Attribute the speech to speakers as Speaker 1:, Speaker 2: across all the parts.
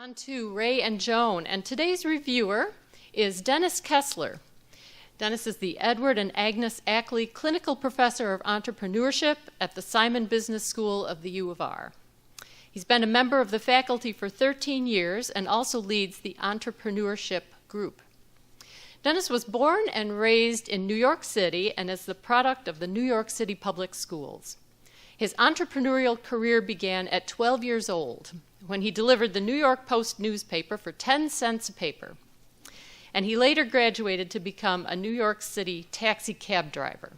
Speaker 1: On to Ray and Joan, and today's reviewer is Dennis Kessler. Dennis is the Edward and Agnes Ackley Clinical Professor of Entrepreneurship at the Simon Business School of the U of R. He's been a member of the faculty for 13 years and also leads the Entrepreneurship group. Dennis was born and raised in New York City and is the product of the New York City Public Schools. His entrepreneurial career began at 12 years old when he delivered the New York Post newspaper for 10 cents a paper. And he later graduated to become a New York City taxi cab driver.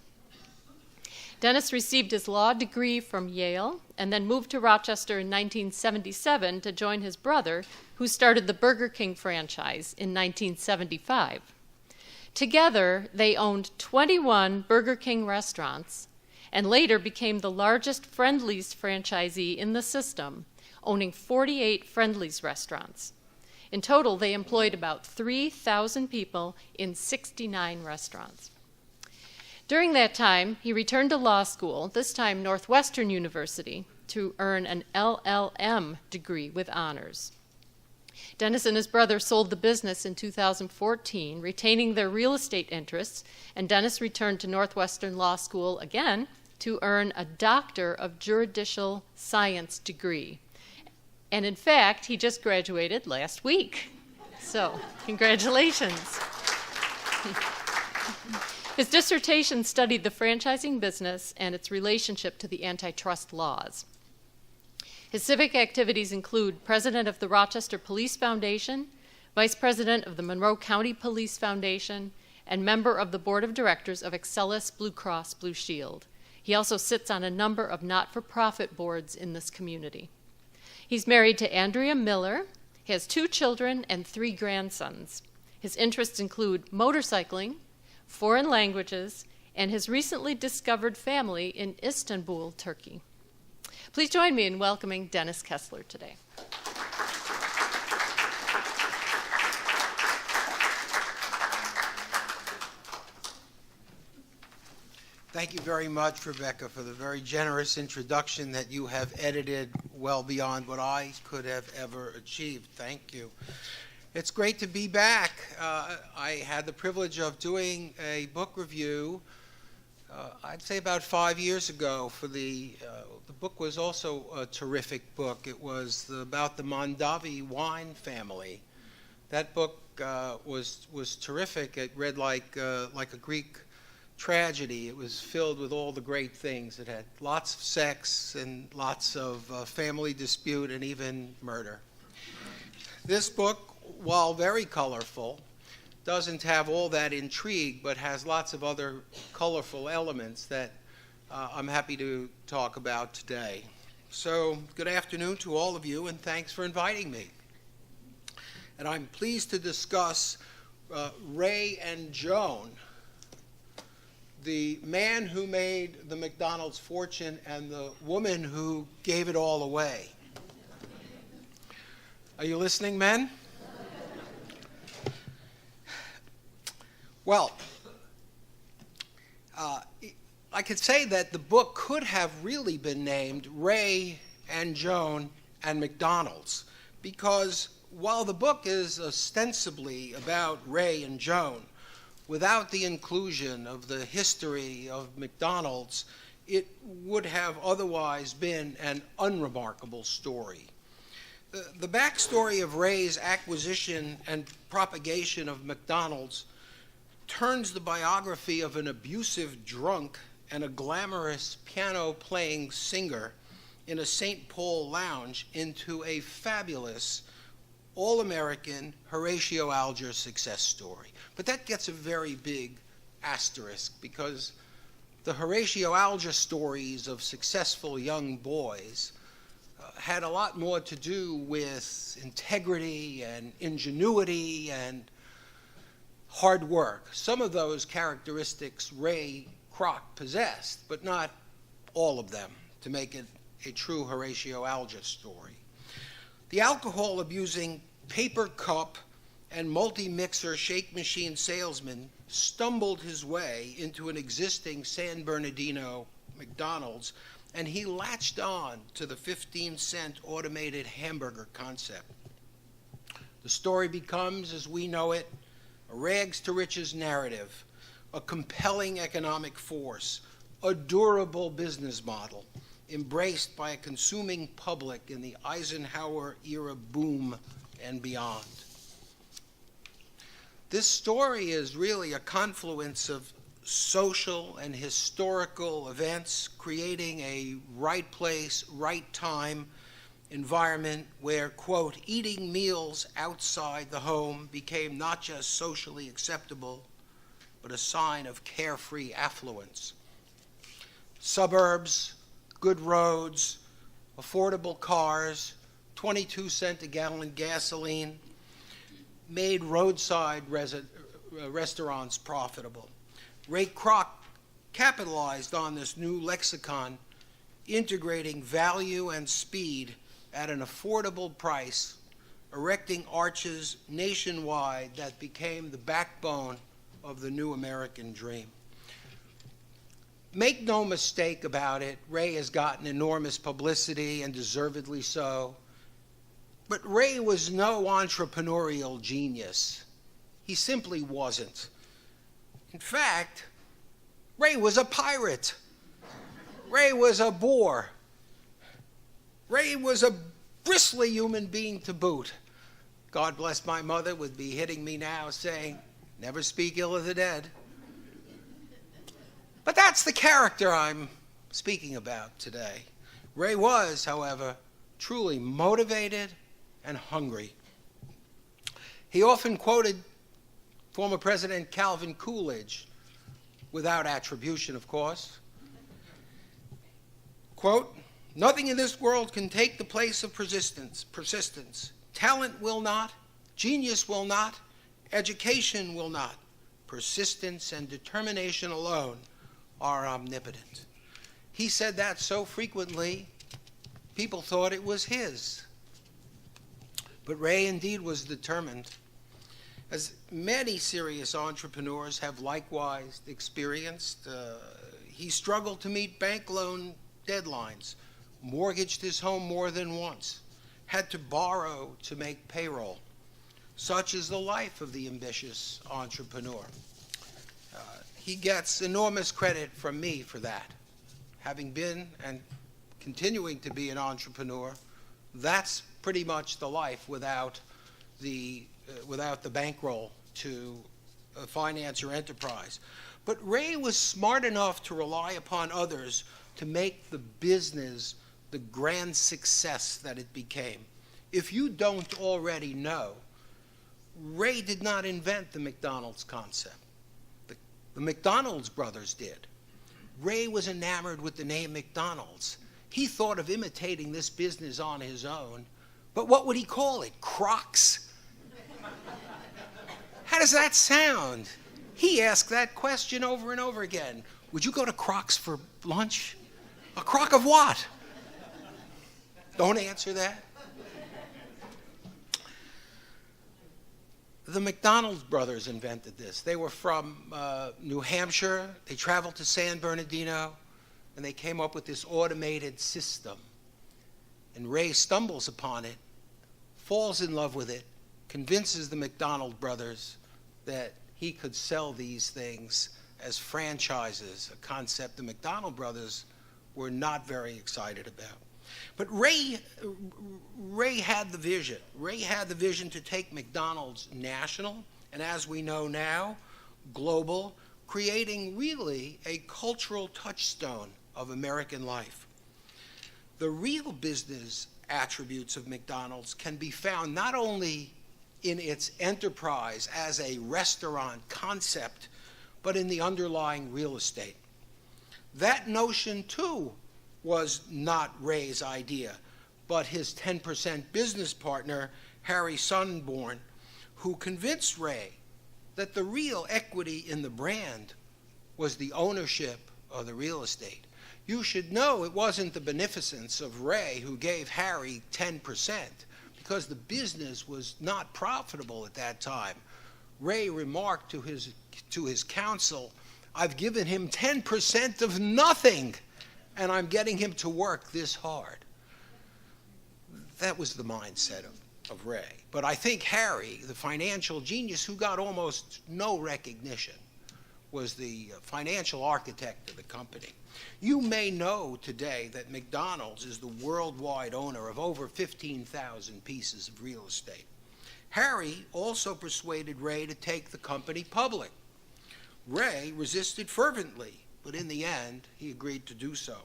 Speaker 1: Dennis received his law degree from Yale and then moved to Rochester in 1977 to join his brother, who started the Burger King franchise in 1975. Together, they owned 21 Burger King restaurants and later became the largest Friendly's franchisee in the system, owning 48 Friendly's restaurants. In total, they employed about 3,000 people in 69 restaurants. During that time, he returned to law school, this time Northwestern University, to earn an LLM degree with honors. Dennis and his brother sold the business in 2014, retaining their real estate interests, and Dennis returned to Northwestern Law School again to earn a Doctor of Juridical Science degree. And in fact, he just graduated last week. So, congratulations. His dissertation studied the franchising business and its relationship to the antitrust laws. His civic activities include president of the Rochester Police Foundation, vice president of the Monroe County Police Foundation, and member of the board of directors of Excellus Blue Cross Blue Shield. He also sits on a number of not-for-profit boards in this community. He's married to Andrea Miller. He has 2 children and 3 grandsons. His interests include motorcycling, foreign languages, and his recently discovered family in Istanbul, Turkey. Please join me in welcoming Dennis Kessler today.
Speaker 2: Thank you very much, Rebecca, for the very generous introduction that you have edited well beyond what I could have ever achieved. Thank you. It's great to be back. I had the privilege of doing a book review, I'd say about 5 years ago. For the book was also a terrific book. It was about the Mondavi wine family. That book was terrific. It read like a Greek tragedy. It was filled with all the great things. It had lots of sex and lots of family dispute and even murder. This book, while very colorful, doesn't have all that intrigue, but has lots of other colorful elements that I'm happy to talk about today. So, good afternoon to all of you, and thanks for inviting me. And I'm pleased to discuss Ray and Joan, the man who made the McDonald's fortune and the woman who gave it all away. Are you listening, men? Well, I could say that the book could have really been named Ray and Joan and McDonald's, because while the book is ostensibly about Ray and Joan, without the inclusion of the history of McDonald's, it would have otherwise been an unremarkable story. The backstory of Ray's acquisition and propagation of McDonald's turns the biography of an abusive drunk and a glamorous piano-playing singer in a St. Paul lounge into a fabulous all-American Horatio Alger success story. But that gets a very big asterisk, because the Horatio Alger stories of successful young boys had a lot more to do with integrity and ingenuity and hard work. Some of those characteristics Ray Kroc possessed, but not all of them, to make it a true Horatio Alger story. The alcohol-abusing paper cup and multi-mixer shake machine salesman stumbled his way into an existing San Bernardino McDonald's, and he latched on to the 15-cent automated hamburger concept. The story becomes, as we know it, a rags to riches narrative, a compelling economic force, a durable business model, embraced by a consuming public in the Eisenhower-era boom and beyond. This story is really a confluence of social and historical events, creating a right place, right time environment where, quote, eating meals outside the home became not just socially acceptable, but a sign of carefree affluence. Suburbs, good roads, affordable cars, 22-cent a gallon gasoline made roadside restaurants profitable. Ray Kroc capitalized on this new lexicon, integrating value and speed at an affordable price, erecting arches nationwide that became the backbone of the new American dream. Make no mistake about it, Ray has gotten enormous publicity, and deservedly so. But Ray was no entrepreneurial genius. He simply wasn't. In fact, Ray was a pirate. Ray was a bore. Ray was a bristly human being to boot. God bless my mother would be hitting me now saying, never speak ill of the dead. But that's the character I'm speaking about today. Ray was, however, truly motivated and hungry. He often quoted former President Calvin Coolidge, without attribution, of course. Quote, nothing in this world can take the place of persistence. Talent will not, genius will not, education will not. Persistence and determination alone are omnipotent. He said that so frequently, people thought it was his. But Ray indeed was determined. As many serious entrepreneurs have likewise experienced, he struggled to meet bank loan deadlines, mortgaged his home more than once, had to borrow to make payroll. Such is the life of the ambitious entrepreneur. He gets enormous credit from me for that. Having been and continuing to be an entrepreneur, that's pretty much the life without the bankroll to finance your enterprise. But Ray was smart enough to rely upon others to make the business the grand success that it became. If you don't already know, Ray did not invent the McDonald's concept. The McDonald's brothers did. Ray was enamored with the name McDonald's. He thought of imitating this business on his own, but what would he call it? Crocs? How does that sound? He asked that question over and over again. Would you go to Croc's for lunch? A crock of what? Don't answer that. The McDonald's brothers invented this. They were from New Hampshire. They traveled to San Bernardino, and they came up with this automated system. And Ray stumbles upon it, falls in love with it, convinces the McDonald brothers that he could sell these things as franchises, a concept the McDonald brothers were not very excited about. But Ray had the vision. Ray had the vision to take McDonald's national, and as we know now, global, creating really a cultural touchstone of American life. The real business attributes of McDonald's can be found not only in its enterprise as a restaurant concept, but in the underlying real estate. That notion, too, was not Ray's idea, but his 10% business partner, Harry Sunborn, who convinced Ray that the real equity in the brand was the ownership of the real estate. You should know it wasn't the beneficence of Ray who gave Harry 10%, because the business was not profitable at that time. Ray remarked to his counsel, I've given him 10% of nothing, and I'm getting him to work this hard. That was the mindset of Ray. But I think Harry, the financial genius who got almost no recognition, was the financial architect of the company. You may know today that McDonald's is the worldwide owner of over 15,000 pieces of real estate. Harry also persuaded Ray to take the company public. Ray resisted fervently, but in the end, he agreed to do so.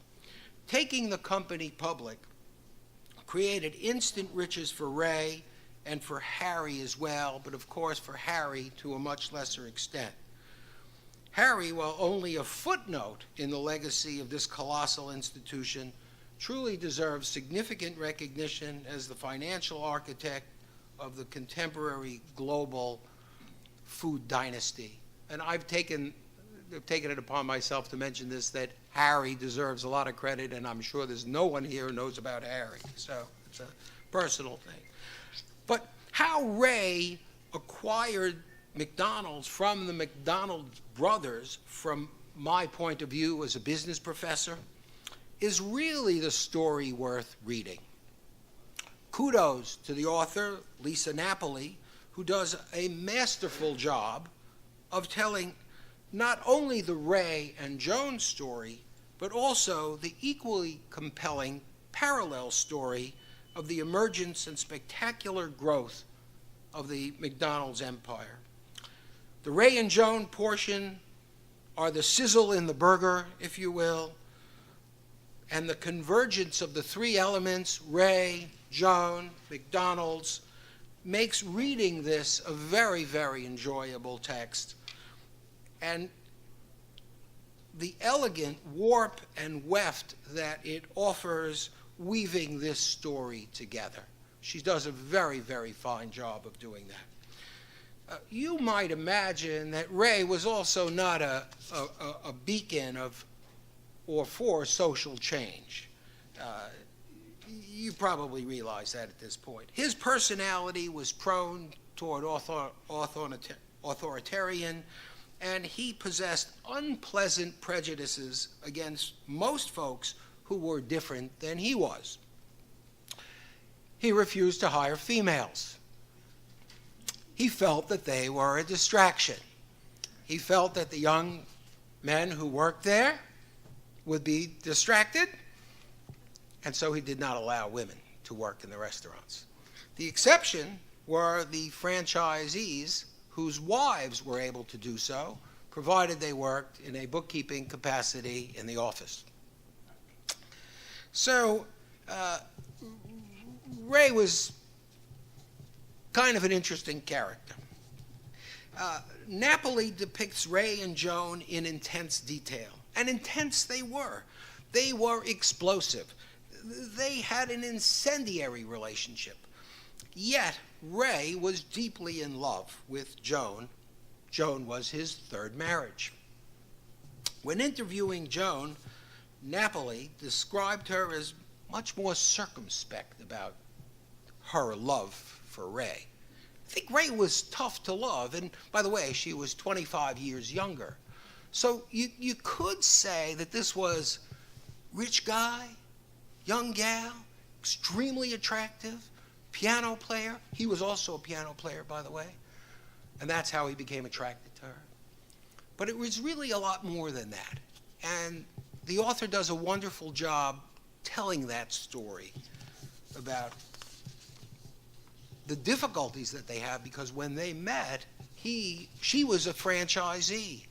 Speaker 2: Taking the company public created instant riches for Ray and for Harry as well, but of course for Harry to a much lesser extent. Harry, while only a footnote in the legacy of this colossal institution, truly deserves significant recognition as the financial architect of the contemporary global food dynasty. And I've taken it upon myself to mention this, that Harry deserves a lot of credit, and I'm sure there's no one here who knows about Harry. So it's a personal thing. But how Ray acquired McDonald's from the McDonald's brothers, from my point of view as a business professor, is really the story worth reading. Kudos to the author, Lisa Napoli, who does a masterful job of telling not only the Ray and Joan story, but also the equally compelling parallel story of the emergence and spectacular growth of the McDonald's empire. The Ray and Joan portion are the sizzle in the burger, if you will, and the convergence of the three elements, Ray, Joan, McDonald's, makes reading this a very, very enjoyable text. And the elegant warp and weft that it offers weaving this story together. She does a very, very fine job of doing that. You might imagine that Ray was also not a beacon of or for social change. You probably realize that at this point. His personality was prone toward authoritarian, and he possessed unpleasant prejudices against most folks who were different than he was. He refused to hire females. He felt that they were a distraction. He felt that the young men who worked there would be distracted, and so he did not allow women to work in the restaurants. The exception were the franchisees whose wives were able to do so, provided they worked in a bookkeeping capacity in the office. So Ray was kind of an interesting character. Napoli depicts Ray and Joan in intense detail, and intense they were. They were explosive. They had an incendiary relationship. Yet Ray was deeply in love with Joan. Joan was his third marriage. When interviewing Joan, Napoli described her as much more circumspect about her love for Ray. I think Ray was tough to love, and by the way, she was 25 years younger. So you could say that this was rich guy, young gal, extremely attractive, piano player. He was also a piano player, by the way, and that's how he became attracted to her. But it was really a lot more than that, and the author does a wonderful job telling that story about the difficulties that they have, because when they met, she was a franchisee,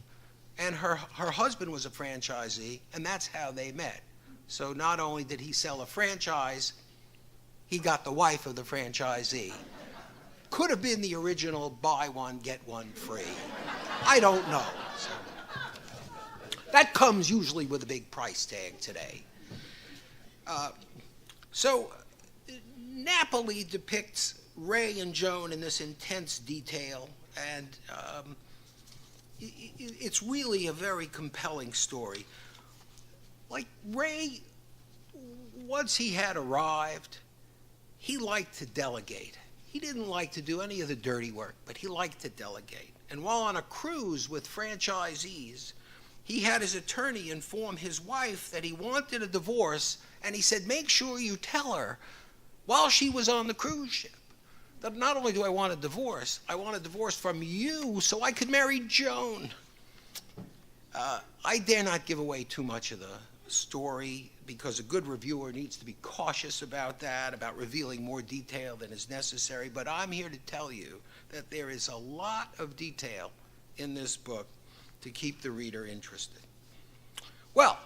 Speaker 2: and her husband was a franchisee, and that's how they met. So not only did he sell a franchise, he got the wife of the franchisee. Could have been the original buy one, get one free. I don't know. So, that comes usually with a big price tag today. So Napoli depicts Ray and Joan in this intense detail, and it's really a very compelling story. Like Ray, once he had arrived, he liked to delegate. He didn't like to do any of the dirty work, but he liked to delegate. And while on a cruise with franchisees, he had his attorney inform his wife that he wanted a divorce, and he said, make sure you tell her while she was on the cruise ship. that not only do I want a divorce, I want a divorce from you so I could marry Joan. I dare not give away too much of the story because a good reviewer needs to be cautious about that, about revealing more detail than is necessary. But I'm here to tell you that there is a lot of detail in this book to keep the reader interested. Well,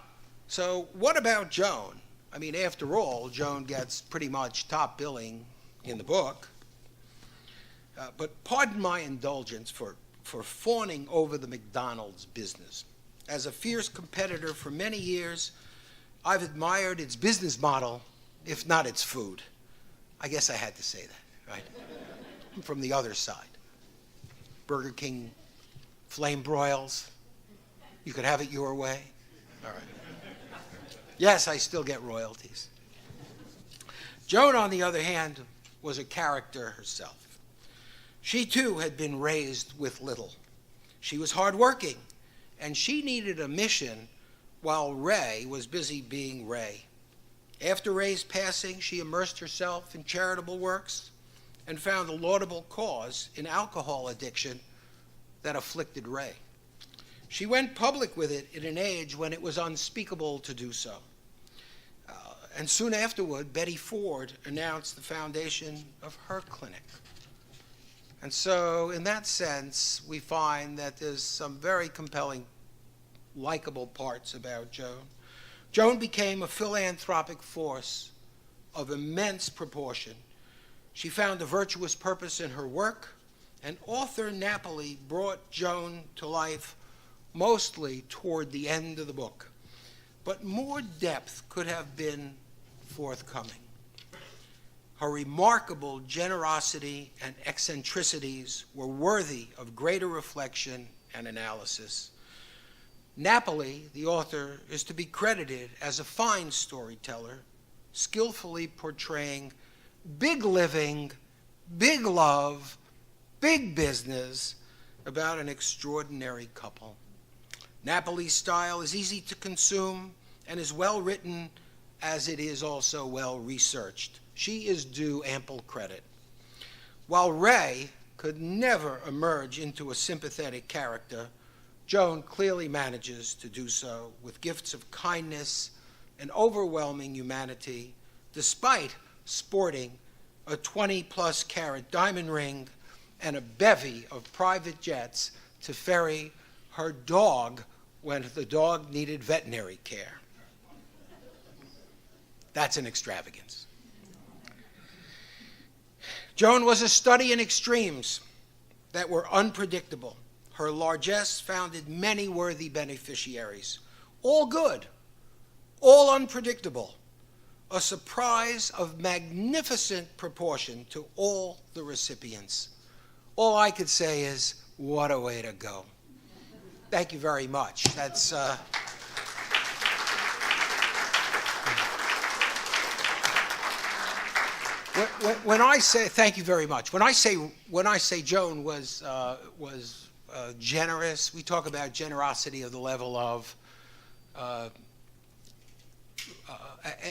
Speaker 2: so what about Joan? I mean, after all, Joan gets pretty much top billing in the book. But pardon my indulgence for fawning over the McDonald's business. As a fierce competitor for many years, I've admired its business model, if not its food. I guess I had to say that, right? I'm from the other side. Burger King flame broils. You could have it your way. All right. Yes, I still get royalties. Joan, on the other hand, was a character herself. She, too, had been raised with little. She was hardworking, and she needed a mission while Ray was busy being Ray. After Ray's passing, she immersed herself in charitable works and found a laudable cause in alcohol addiction that afflicted Ray. She went public with it in an age when it was unspeakable to do so. And soon afterward, Betty Ford announced the foundation of her clinic. And so, in that sense, we find that there's some very compelling, likable parts about Joan. Joan became a philanthropic force of immense proportion. She found a virtuous purpose in her work, and author Napoli brought Joan to life mostly toward the end of the book. But more depth could have been forthcoming. Her remarkable generosity and eccentricities were worthy of greater reflection and analysis. Napoli, the author, is to be credited as a fine storyteller, skillfully portraying big living, big love, big business about an extraordinary couple. Napoli's style is easy to consume and is well written as it is also well researched. She is due ample credit. While Ray could never emerge into a sympathetic character, Joan clearly manages to do so with gifts of kindness and overwhelming humanity, despite sporting a 20-plus carat diamond ring and a bevy of private jets to ferry her dog when the dog needed veterinary care. That's an extravagance. Joan was a study in extremes that were unpredictable. Her largesse founded many worthy beneficiaries, all good, all unpredictable, a surprise of magnificent proportion to all the recipients. All I could say is, what a way to go. Thank you very much. That's when I say thank you very much. When I say Joan was generous, we talk about generosity of the level of,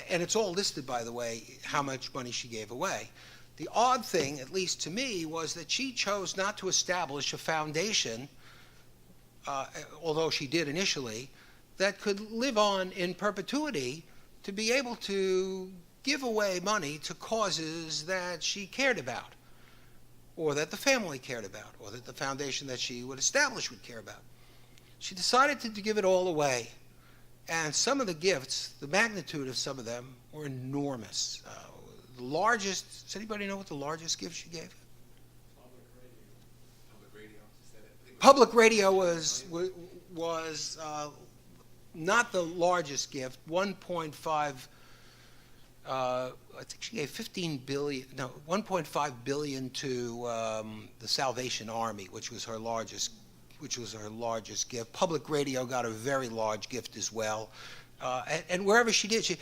Speaker 2: and it's all listed, by the way, how much money she gave away. The odd thing, at least to me, was that she chose not to establish a foundation, although she did initially, that could live on in perpetuity to be able to give away money to causes that she cared about, or that the family cared about, or that the foundation that she would establish would care about. She decided to give it all away, and some of the gifts, the magnitude of some of them, were enormous. The largest, does anybody know what the largest gift she gave? Public radio was not the largest gift. 1.5. I think she gave 1.5 billion to the Salvation Army, which was her largest gift. Public radio got a very large gift as well, and wherever she did,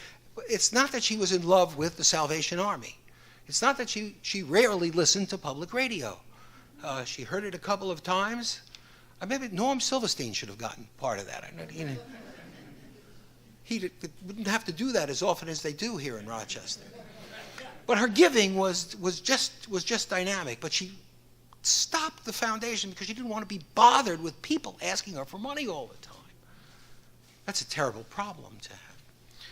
Speaker 2: it's not that she was in love with the Salvation Army. It's not that she rarely listened to public radio. She heard it a couple of times. Maybe Norm Silverstein should have gotten part of that. He wouldn't have to do that as often as they do here in Rochester. But her giving was just dynamic. But she stopped the foundation because she didn't want to be bothered with people asking her for money all the time. That's a terrible problem to have.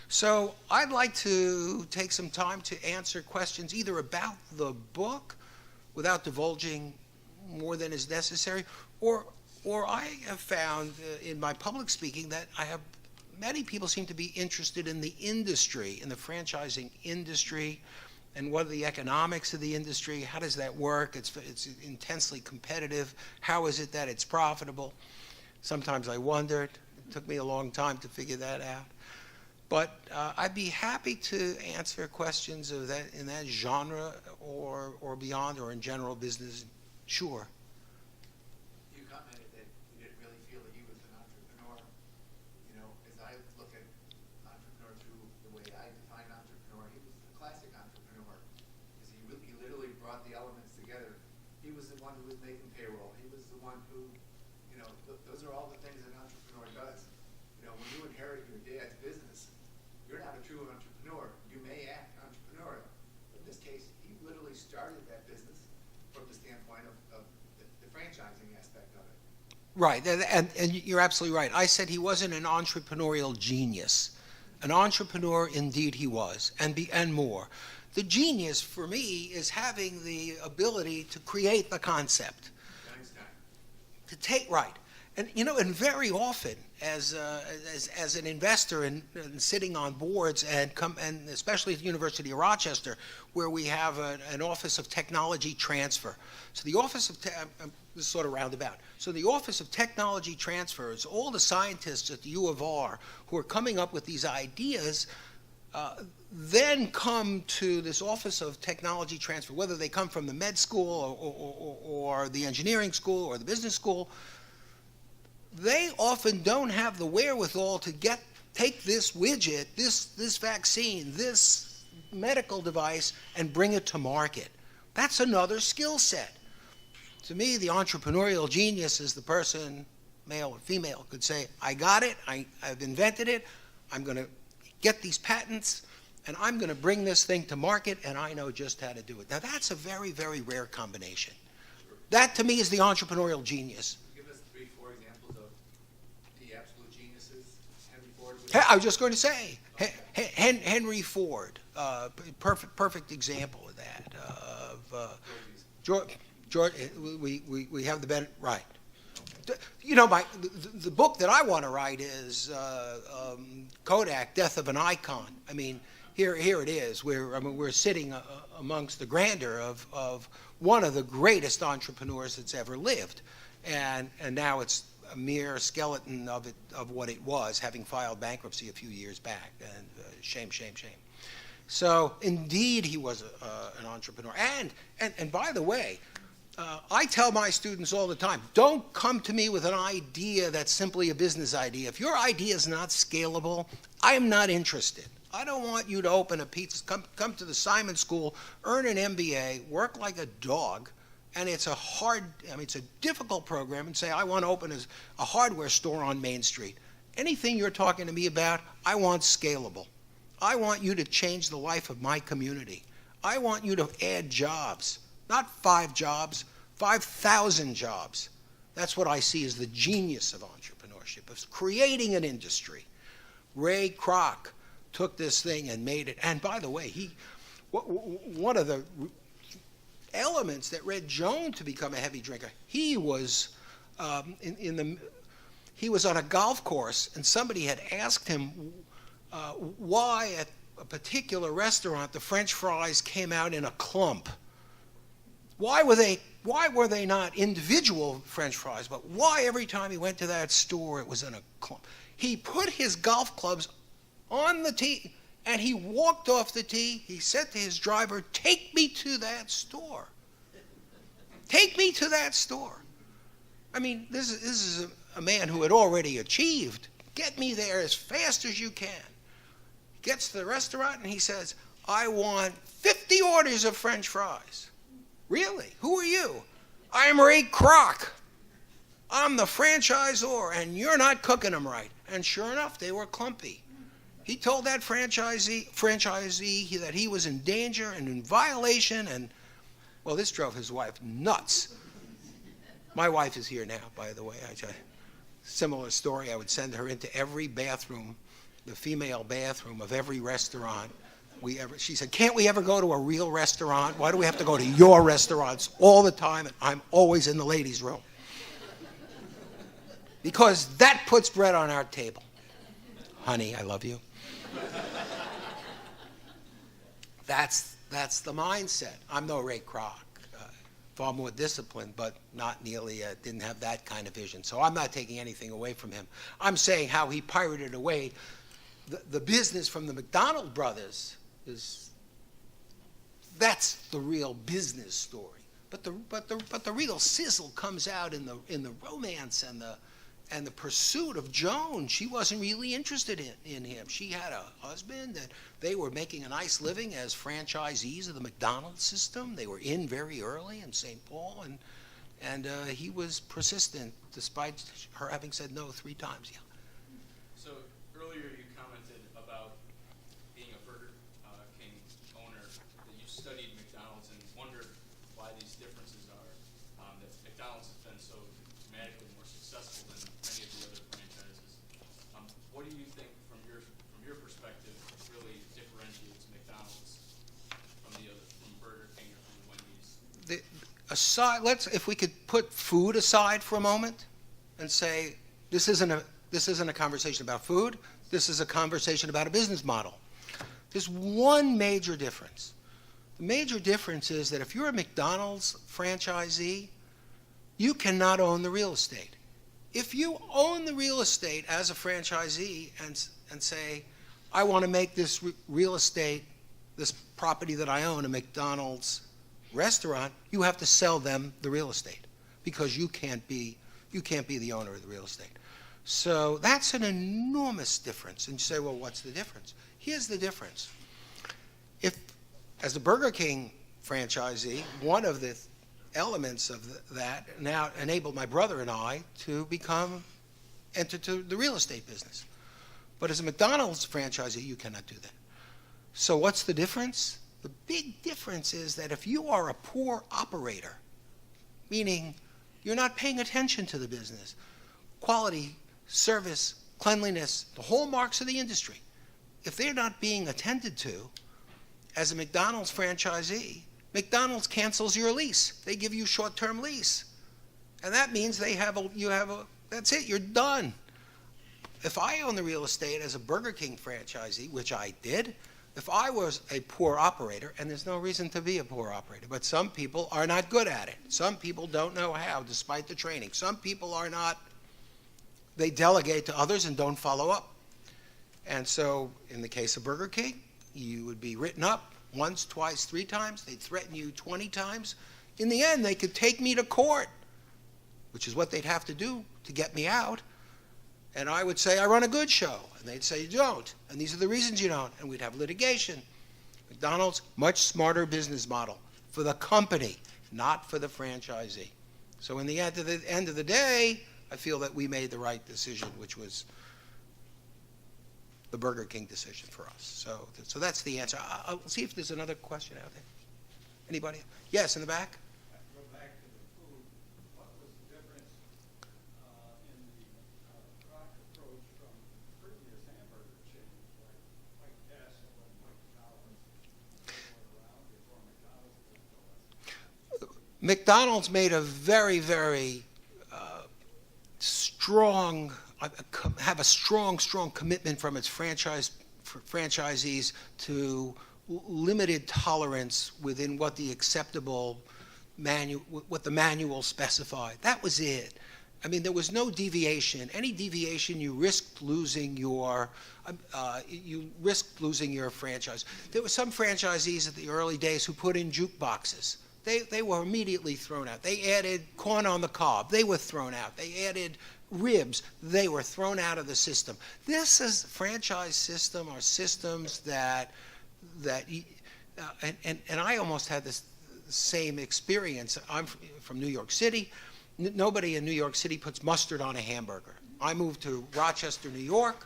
Speaker 2: So I'd like to take some time to answer questions either about the book without divulging more than is necessary, or I have found in my public speaking that many people seem to be interested in the industry, in the franchising industry, and what are the economics of the industry, how does that work, it's intensely competitive, how is it that it's profitable? Sometimes I wondered, it took me a long time to figure that out. But I'd be happy to answer questions of that in that genre or beyond, or in general business. Sure.
Speaker 3: You commented that you didn't really feel that he was an entrepreneur. You know, as I look at entrepreneur through the way I define entrepreneur, he was the classic entrepreneur. Because he literally brought the elements together. He was the one who was making payroll. He was the one who, you know, those are all the things an entrepreneur does. You know, when you inherit your dad's business, you're not a true entrepreneur. You may act entrepreneurial. But in this case, he literally started that business from the standpoint of the franchising aspect of it.
Speaker 2: Right, and you're absolutely right. I said he wasn't an entrepreneurial genius. An entrepreneur, indeed, he was, and more. The genius, for me, is having the ability to create the concept.
Speaker 3: Einstein.
Speaker 2: To take, right. And, you know, and very often, as an investor and sitting on boards and especially at the University of Rochester, where we have an Office of Technology Transfer. So the Office of, this is sort of roundabout. So the Office of Technology Transfer is all the scientists at the U of R who are coming up with these ideas, then come to this Office of Technology Transfer, whether they come from the med school or the engineering school or the business school. They often don't have the wherewithal to take this widget, this vaccine, this medical device, and bring it to market. That's another skill set. To me, the entrepreneurial genius is the person, male or female, could say, I got it, I've invented it, I'm going to get these patents, and I'm going to bring this thing to market, and I know just how to do it. Now, that's a very, very rare combination. That, to me, is the entrepreneurial genius. I was just going to say, Henry Ford, perfect example of that. George, we have the benefit, right. You know, the book that I want to write is Kodak, Death of an Icon. I mean, here it is. We're sitting amongst the grandeur of one of the greatest entrepreneurs that's ever lived, and now it's a mere skeleton of what it was, having filed bankruptcy a few years back, and shame. So indeed, he was an entrepreneur. And by the way, I tell my students all the time, don't come to me with an idea that's simply a business idea. If your idea is not scalable, I'm not interested. I don't want you to open a pizza, come to the Simon School, earn an MBA, work like a dog, and it's a difficult program, and say, I want to open a hardware store on Main Street. Anything you're talking to me about, I want scalable. I want you to change the life of my community. I want you to add jobs, not 5 jobs, 5,000 jobs. That's what I see as the genius of entrepreneurship, of creating an industry. Ray Kroc took this thing and made it. And by the way, one of the elements that led Joan to become a heavy drinker, he was he was on a golf course, and somebody had asked him why at a particular restaurant the French fries came out in a clump. Why were they not individual French fries, but why every time he went to that store it was in a clump? He put his golf clubs on the tee, and he walked off the tee. He said to his driver, take me to that store. Take me to that store. I mean, this is a man who had already achieved. Get me there as fast as you can. He gets to the restaurant and he says, I want 50 orders of French fries. Really? Who are you? I'm Ray Kroc. I'm the franchisor, and you're not cooking them right. And sure enough, they were clumpy. He told that franchisee that he was in danger and in violation, and, well, this drove his wife nuts. My wife is here now, by the way. Similar story. I would send her into every bathroom, the female bathroom of every restaurant she said, can't we ever go to a real restaurant? Why do we have to go to your restaurants all the time? And I'm always in the ladies' room. Because that puts bread on our table. Honey, I love you. That's the mindset. I'm no Ray Kroc. Far more disciplined, but not nearly, didn't have that kind of vision. So I'm not taking anything away from him. I'm saying how he pirated away the business from the McDonald brothers. That's the real business story. But the real sizzle comes out in the romance and the pursuit of Joan. She wasn't really interested in him. She had a husband, and they were making a nice living as franchisees of the McDonald's system. They were in very early in St. Paul, and he was persistent despite her having said no 3 times. Yeah.
Speaker 4: So earlier you commented about being a Burger King owner, that you studied McDonald's and wondered why these differences are, that McDonald's has been so dramatically more successful than many of the other franchises. What do you think, from your perspective, really differentiates McDonald's from Burger King or from the Wendy's?
Speaker 2: If we could put food aside for a moment and say this isn't a conversation about food. This is a conversation about a business model. There's one major difference. The major difference is that if you're a McDonald's franchisee, you cannot own the real estate. If you own the real estate as a franchisee and say, I want to make this real estate, this property that I own, a McDonald's restaurant, you have to sell them the real estate because you can't be the owner of the real estate. So that's an enormous difference. And you say, well, what's the difference? Here's the difference. If, as the Burger King franchisee, one of the elements of that now enabled my brother and I to enter to the real estate business. But as a McDonald's franchisee, you cannot do that. So what's the difference? The big difference is that if you are a poor operator, meaning you're not paying attention to the business, quality, service, cleanliness, the hallmarks of the industry, if they're not being attended to, as a McDonald's franchisee, McDonald's cancels your lease. They give you short-term lease. And that means that's it, you're done. If I own the real estate as a Burger King franchisee, which I did, if I was a poor operator, and there's no reason to be a poor operator, but some people are not good at it. Some people don't know how, despite the training. Some people are not, they delegate to others and don't follow up. And so in the case of Burger King, you would be written up once, twice, 3 times. They'd threaten you 20 times. In the end, they could take me to court, which is what they'd have to do to get me out. And I would say, I run a good show. And they'd say, you don't. And these are the reasons you don't. And we'd have litigation. McDonald's, much smarter business model for the company, not for the franchisee. So in the end of the day, I feel that we made the right decision, which was the Burger King decision for us. So that's the answer. I'll see if there's another question out there. Anybody? Yes, in the back?
Speaker 5: Go back to the food. What was the difference in the Kroc approach from previous hamburger chains like White Castle and McDonald's around before McDonald's?
Speaker 2: McDonald's made a very, very strong, have a strong commitment from its franchisees to limited tolerance within what the acceptable what the manual specified. That was it. I mean, there was no deviation. Any deviation, you risked losing your franchise. There were some franchisees at the early days who put in jukeboxes. They were immediately thrown out. They added corn on the cob. They were thrown out. They added ribs. They were thrown out of the system. This is franchise system or systems that and I almost had this same experience. I'm from New York City. Nobody in New York City puts mustard on a hamburger. I moved to Rochester, New York.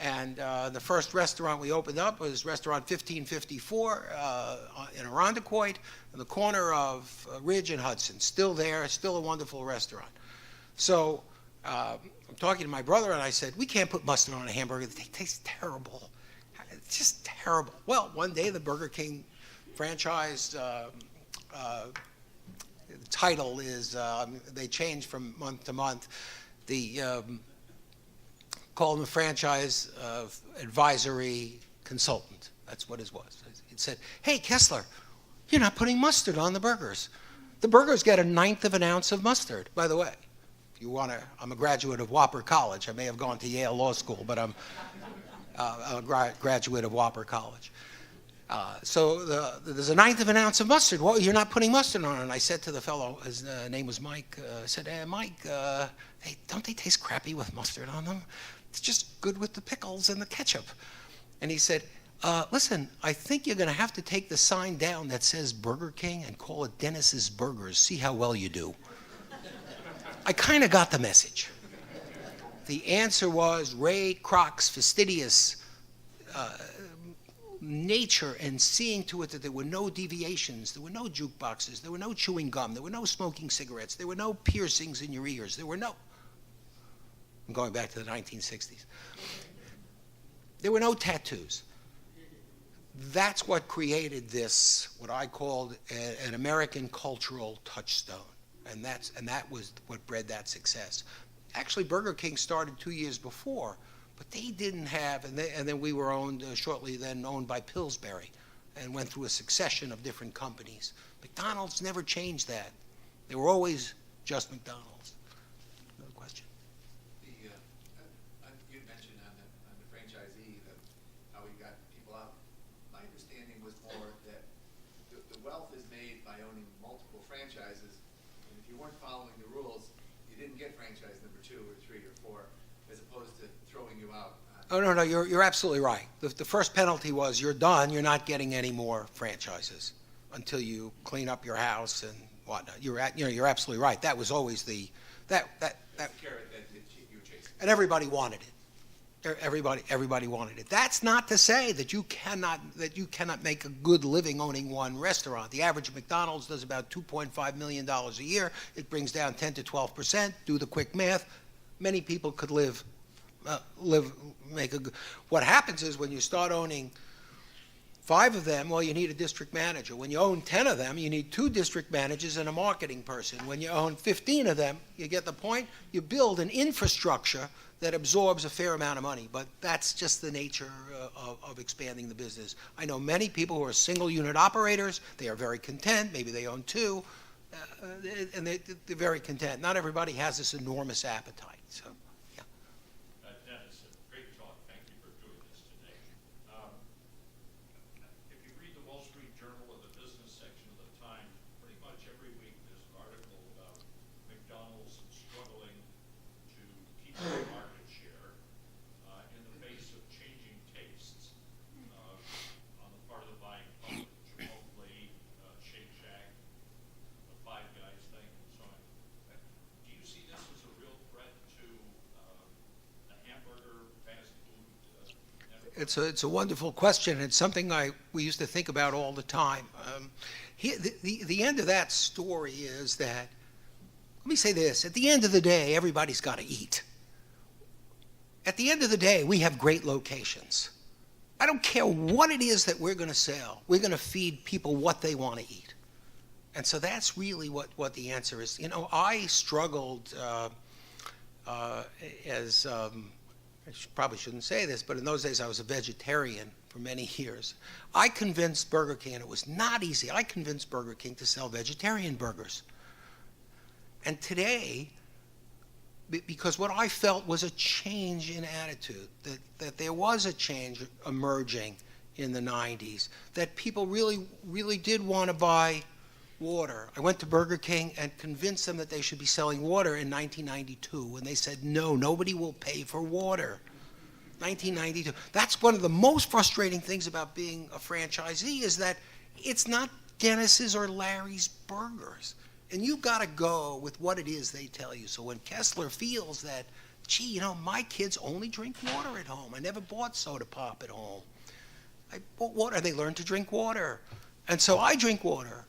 Speaker 2: And the first restaurant we opened up was restaurant 1554 in Irondequoit, on the corner of Ridge and Hudson. Still there, still a wonderful restaurant. So I'm talking to my brother, and I said, we can't put mustard on a hamburger. They taste terrible. It's just terrible. Well, one day the Burger King franchise title is, they change from month to month. Called him a franchise advisory consultant. That's what it was. It said, hey, Kessler, you're not putting mustard on the burgers. The burgers get 1/9 of an ounce of mustard. By the way, if you want to, I'm a graduate of Whopper College. I may have gone to Yale Law School, but I'm a graduate of Whopper College. So there's 1/9 of an ounce of mustard. Well, you're not putting mustard on it. And I said to the fellow, his name was Mike, I said, hey, Mike, hey, don't they taste crappy with mustard on them? It's just good with the pickles and the ketchup. And he said, listen, I think you're going to have to take the sign down that says Burger King and call it Dennis's Burgers. See how well you do. I kind of got the message. The answer was Ray Kroc's fastidious nature and seeing to it that there were no deviations, there were no jukeboxes, there were no chewing gum, there were no smoking cigarettes, there were no piercings in your ears, there were no, I'm going back to the 1960s. There were no tattoos. That's what created this, what I called an American cultural touchstone. And that was what bred that success. Actually, Burger King started 2 years before, but they didn't have, and then we were owned, shortly then owned by Pillsbury, and went through a succession of different companies. McDonald's never changed that. They were always just McDonald's. Another question?
Speaker 3: You mentioned on the franchisee how he got people out. My understanding was more that the wealth is made by owning multiple franchises, and if you weren't following the rules, you didn't get franchise number 2 or 3 or 4, as opposed to throwing you out.
Speaker 2: Oh, no, you're absolutely right. The first penalty was you're done, you're not getting any more franchises until you clean up your house and whatnot. You're absolutely right. That was always that
Speaker 3: Carrot that you were chasing.
Speaker 2: and everybody wanted it. Everybody wanted it. That's not to say that you cannot make a good living owning one restaurant. The average McDonald's does about $2.5 million a year. It brings down 10 to 12%. Do the quick math. Many people could what happens is when you start owning 5 of them, well, you need a district manager. When you own 10 of them, you need 2 district managers and a marketing person. When you own 15 of them, you get the point? You build an infrastructure that absorbs a fair amount of money, but that's just the nature of expanding the business. I know many people who are single unit operators. They are very content. Maybe they own 2, and they're very content. Not everybody has this enormous appetite. So.
Speaker 5: Dennis, great talk. Thank you for doing this today. If you read the Wall Street Journal or the business section of the Times, pretty much every week there's an article about McDonald's struggling to keep their market share in the face of changing tastes on the part of the buying public. Chipotle, Shake Shack, the Five Guys thing, and so on. Do you see this as a real threat to the hamburger fast food?
Speaker 2: It's a wonderful question. It's something we used to think about all the time. The end of that story is that, let me say this, at the end of the day, everybody's got to eat. At the end of the day, we have great locations. I don't care what it is that we're going to sell. We're going to feed people what they want to eat. And so that's really what the answer is. You know, I struggled as I probably shouldn't say this, but in those days I was a vegetarian for many years. I convinced Burger King, and it was not easy, I convinced Burger King to sell vegetarian burgers. And today, because what I felt was a change in attitude, that there was a change emerging in the 90s, that people really did want to buy water. I went to Burger King and convinced them that they should be selling water in 1992, and they said, no, nobody will pay for water. 1992. That's one of the most frustrating things about being a franchisee, is that it's not Dennis's or Larry's burgers. And you've got to go with what it is they tell you. So when Kessler feels that gee, my kids only drink water at home. I never bought soda pop at home. I bought water. They learned to drink water. And so I drink water.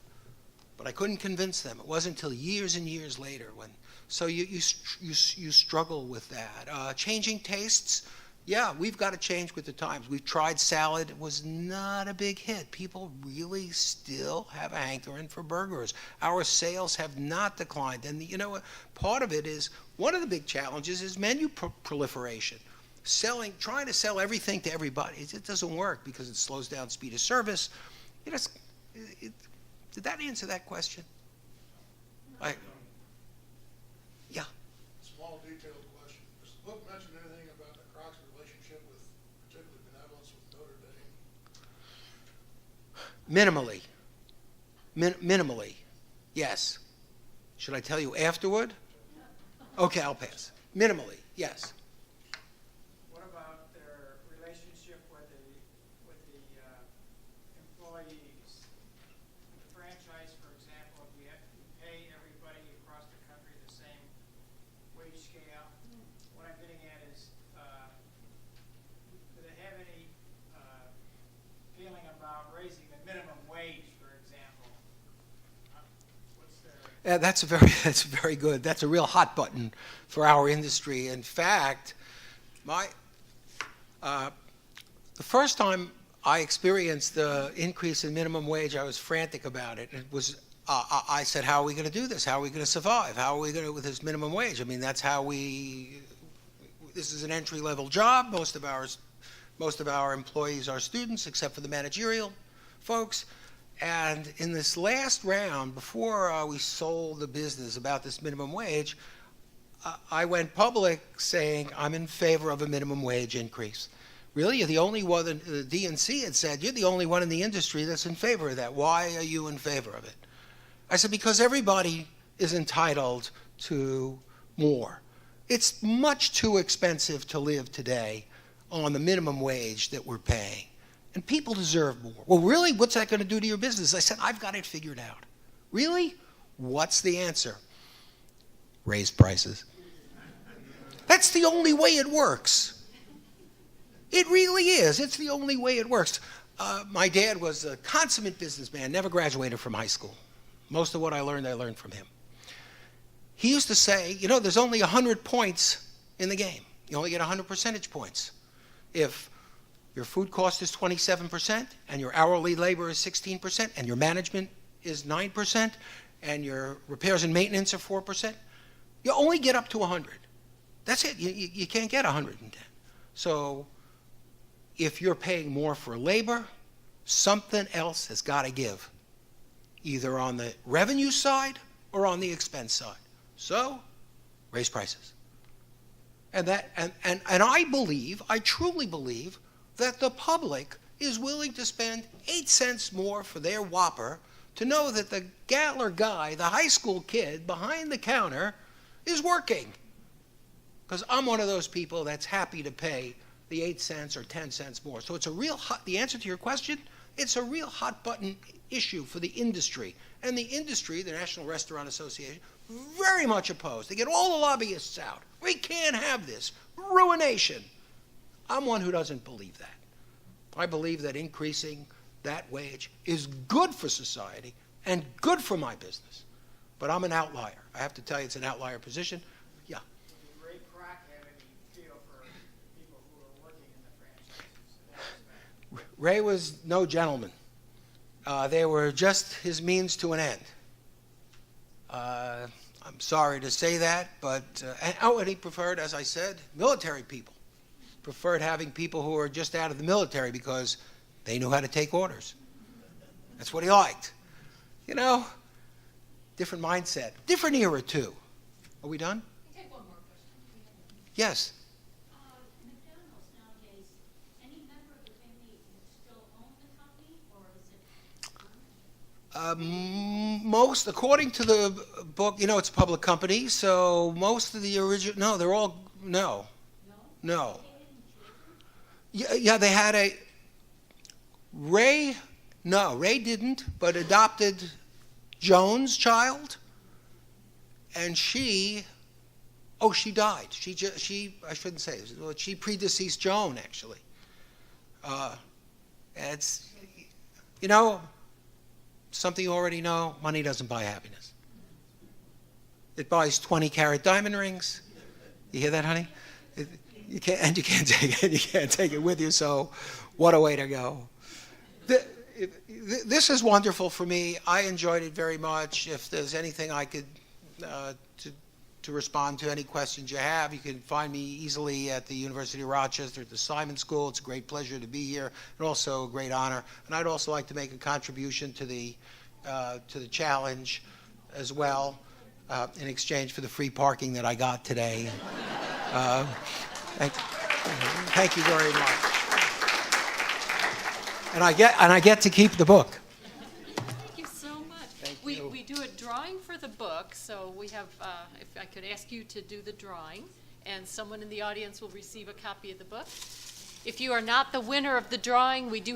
Speaker 2: But I couldn't convince them. It wasn't until years and years later when. So you struggle with that. Changing tastes, yeah, we've got to change with the times. We've tried salad. It was not a big hit. People really still have a hankering for burgers. Our sales have not declined. And part of it is, one of the big challenges is menu proliferation. Trying to sell everything to everybody. It doesn't work because it slows down speed of service. Did that answer that question? Yeah.
Speaker 6: Small detailed question. Does the book mention anything about the Kroc's relationship with, particularly benevolence with Notre Dame?
Speaker 2: Minimally. Yes. Should I tell you afterward? Okay, I'll pass. Minimally, yes.
Speaker 5: What about their relationship with the employees? The franchise, for example, if we have to pay everybody across the country the same wage scale, what I'm getting at is, do they have any feeling about raising the minimum wage, for example? What's their...
Speaker 2: That's very good. That's a real hot button for our industry. In fact, the first time I experienced the increase in minimum wage, I was frantic about it. It was, I said, how are we going to do this? How are we going to survive? How are we going to, with this minimum wage? I mean, that's how this is an entry-level job. Most of our employees are students, except for the managerial folks. And in this last round, before we sold the business about this minimum wage, I went public saying I'm in favor of a minimum wage increase. Really, you're the only one, the DNC had said, you're the only one in the industry that's in favor of that. Why are you in favor of it? I said, because everybody is entitled to more. It's much too expensive to live today on the minimum wage that we're paying. And people deserve more. Well, really, what's that going to do to your business? I said, I've got it figured out. Really? What's the answer? Raise prices. That's the only way it works. It really is. It's the only way it works. My dad was a consummate businessman, never graduated from high school. Most of what I learned from him. He used to say, there's only 100 points in the game. You only get 100 percentage points. If your food cost is 27%, and your hourly labor is 16%, and your management is 9%, and your repairs and maintenance are 4%, you only get up to 100. That's it. You can't get 110. So if you're paying more for labor, something else has got to give, either on the revenue side or on the expense side. So raise prices. And I truly believe that the public is willing to spend 8 cents more for their Whopper to know that the Gatler guy, the high school kid behind the counter, is working. Because I'm one of those people that's happy to pay the 8 cents or 10 cents more. So it's a real the answer to your question, it's a real hot button issue for the industry. And the industry, the National Restaurant Association, very much opposed. They get all the lobbyists out. We can't have this. Ruination. I'm one who doesn't believe that. I believe that increasing that wage is good for society and good for my business. But I'm an outlier. I have to tell you, it's an outlier position. Yeah.
Speaker 5: Did Ray Kroc have any feel for people who are working in the franchises?
Speaker 2: Ray was no gentleman. They were just his means to an end. I'm sorry to say that, but and he preferred, as I said, military people. Preferred having people who were just out of the military because they knew how to take orders. That's what he liked. Different mindset, different era too. Are we done?
Speaker 1: Take one more question.
Speaker 2: Yes.
Speaker 7: McDonald's nowadays, any member of the family still own the company, or is it?
Speaker 2: Most, according to the book, it's a public company, so most of the original, no, they're all, no. No. Yeah, they had Ray didn't, but adopted Joan's child, and she Oh, she died. I shouldn't say, she predeceased Joan, actually. It's, you know, something you already know, money doesn't buy happiness. It buys 20-carat diamond rings. You hear that, honey? You can't take it. You can't take it with you, so what a way to go. This is wonderful for me. I enjoyed it very much. If there's anything I could to respond to any questions you have, you can find me easily at the University of Rochester at the Simon School. It's a great pleasure to be here, and also a great honor. And I'd also like to make a contribution to the challenge as well, in exchange for the free parking that I got today. Thank you very much. And I get to keep the book.
Speaker 1: Thank you so much. We do a drawing for the book, so we have, if I could ask you to do the drawing, and someone in the audience will receive a copy of the book. If you are not the winner of the drawing, we do